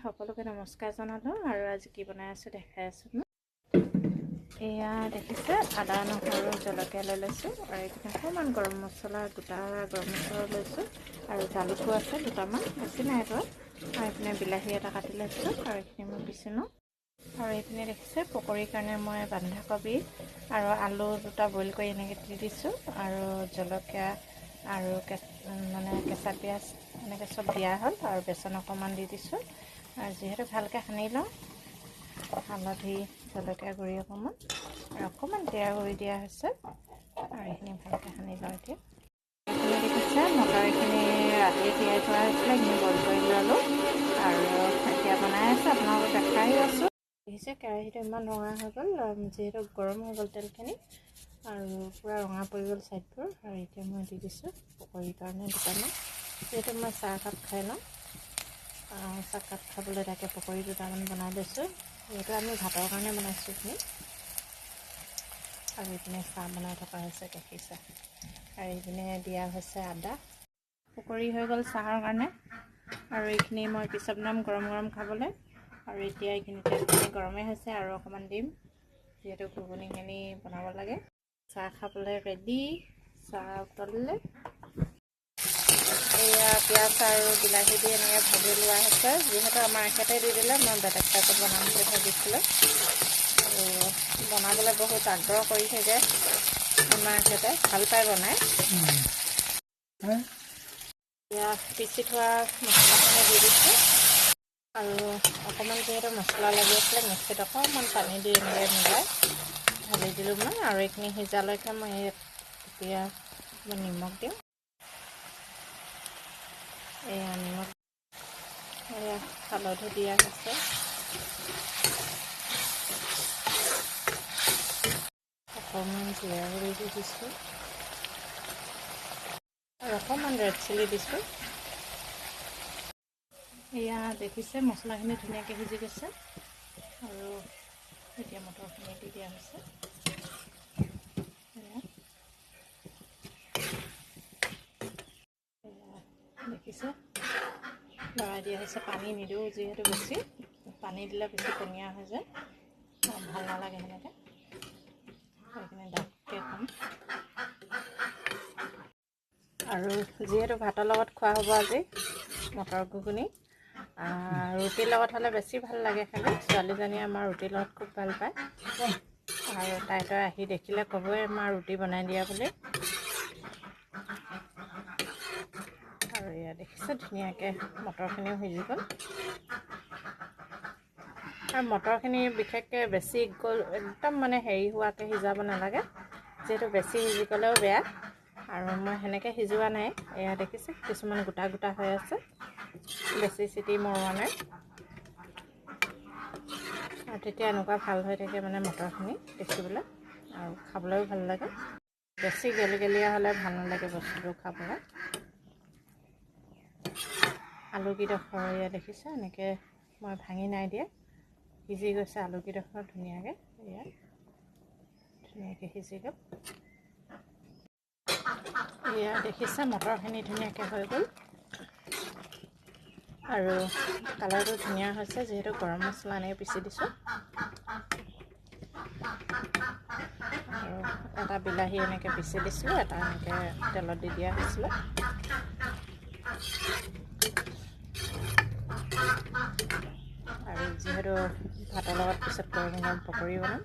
সকলোকে নমস্কাৰ জনালোঁ আৰু আজি কি বনাই আছোঁ দেখাই আছোঁ মই। এয়া দেখিছে আদা নহৰু জলকীয়া লৈ লৈছোঁ আৰু এইখিনি অকণমান গৰম মছলা গোটা গৰম মছলা লৈছোঁ আৰু জালুকো আছে দুটামান, বেছি নাই বাৰু। আৰু এইপিনে বিলাহী এটা কাটি লৈছোঁ আৰু এইখিনি মই পিচি লওঁ। আৰু এইপিনে দেখিছে পকৰীৰ কাৰণে মই বন্ধাকবি আৰু আলু দুটা বইল কৰি এনেকৈ দি দিছোঁ আৰু জলকীয়া আৰু কেঁচা পিঁয়াজ এনেকৈ চব দিয়া হ'ল আৰু বেচন অকণমান দি দিছোঁ। আৰু যিহেতু ভালকৈ সানি লওঁ, হালধি জলকীয়া গুড়ি অকণমান আৰু অকণমান জিৰা গুড়ি দিয়া হৈছে আৰু এইখিনি ভালকৈ সানি লওঁ। এতিয়া এইখিনি দেখিছে মটৰখিনি ৰাতি তিয়াই থোৱা হৈছিলে, এইখিনি বইল কৰি ল'লোঁ আৰু এতিয়া বনাই আছোঁ, আপোনালোকক দেখাই আছোঁ। দেখিছে কেৰাহীটো ইমান ৰঙা হৈ গ'ল, যিহেতু গৰম হৈ গ'ল তেলখিনি আৰু পূৰা ৰঙা পৰি গ'ল ছাইডবোৰ। আৰু এতিয়া মই দি দিছোঁ পকৰীৰ কাৰণে দুটামান, যিহেতু মই চাহকাপ খাই লওঁ, চাহকাপ খাবলৈ তাকে পকৰী দুটামান বনাই লৈছোঁ। যিহেতু আমি ভাতৰ কাৰণে বনাইছোঁ এইখিনি। আৰু এইপিনে চাহ বনাই থকা হৈছে, গাখীৰ চাহ, আৰু এইপিনে দিয়া হৈছে আদা। পকৰী হৈ গ'ল চাহৰ কাৰণে আৰু এইখিনি মই পিছত বনাম গৰম গৰম খাবলৈ। আৰু এতিয়া এইখিনি তেলখিনি গৰমেই হৈছে আৰু অকণমান দিম, যিহেতু ঘুগুনিখিনি বনাব লাগে। চাহ খাবলৈ ৰেডি, চাহ উতলিলে এয়া পিঁয়াজ আৰু বিলাহী দি এনেকৈ ভাজি লোৱা হৈছে। যিহেতু আমাৰ এখেতে দি দিলে, মই বেলেগ টাইপত বনাম বুলি ভাবিছিলোঁ আৰু বনাবলৈ বহুত আগ্ৰহ কৰি থাকে আমাৰ এখেতে, ভাল পায় বনাই। এয়া পিচি থোৱা মছলাখিনি দি দিছোঁ আৰু অকণমান যিহেতু মছলা লাগি আছিলে মিক্সিত অকণমান পানী দি এনেকৈ মিলাই ঢালি দিলোঁ মই। আৰু এইখিনি সিজালৈকে মই এতিয়া নিমখ দিওঁ, এয়া নিমখ, এয়া হালধি দিয়া হৈছে, অকণমান জিৰা গুড়ি দি দিছোঁ আৰু অকণমান ৰেড চিলি দিছোঁ। এয়া দেখিছে মছলাখিনি ধুনীয়াকৈ সিজি গৈছে আৰু এতিয়া মটৰখিনি দি দিয়া হৈছে। দেখিছে লৰাই দিয়া হৈছে, পানী নিদিওঁ যিহেতু বেছি পানী দিলে বেছি পনীয়া হৈ যায়, ভাল নালাগে সেনেকৈ। সেইখিনি ডাঠকৈ খাম আৰু যিহেতু ভাতৰ লগত খোৱা হ'ব আজি মটৰ ঘুগুনি, ৰুটিৰ লগত হ'লে বেছি ভাল লাগে খালি। ছোৱালীজনীয়ে আমাৰ ৰুটিৰ লগত খুব ভাল পায় আৰু তাই আহি দেখিলে ক'বই আমাৰ ৰুটি বনাই দিয়া বুলি। আৰু এয়া দেখিছে ধুনীয়াকৈ মটৰখিনিও সিজি গ'ল আৰু মটৰখিনি বিশেষকৈ বেছি একদম হেৰি হোৱাকৈ সিজাব নালাগে, যিহেতু বেছি সিজি গ'লেও বেয়া। আৰু মই সেনেকৈ সিজোৱা নাই, এয়া দেখিছে কিছুমান গোটা গোটা হৈ আছে, বেছি চিটি মৰোৱা নাই। আৰু তেতিয়া এনেকুৱা ভাল হৈ থাকে মটৰখিনি দেখিবলৈ আৰু খাবলৈও ভাল লাগে। বেছি গেলগেলীয়া হ'লে ভাল নালাগে বস্তুটো খাবলৈ। আলুকেইডোখৰ এয়া দেখিছে এনেকৈ মই ভাঙি নাই দিয়া, সিজি গৈছে আলুকেইডোখৰ ধুনীয়াকৈ, এয়া ধুনীয়াকৈ সিজি গ'ল। এয়া দেখিছে মটৰখিনি ধুনীয়াকৈ হৈ গ'ল আৰু কালাৰটো ধুনীয়া হৈছে, যিহেতু গৰম মছলা এনেকৈ পিচি দিছোঁ। আৰু এটা বিলাহী এনেকৈ পিচি দিছিলোঁ, এটা এনেকৈ তেলত দি দিয়া হৈছিলোঁ। আৰু যিহেতু ভাতৰ লগত পিছত গৰম গৰম পকৰী বনাম,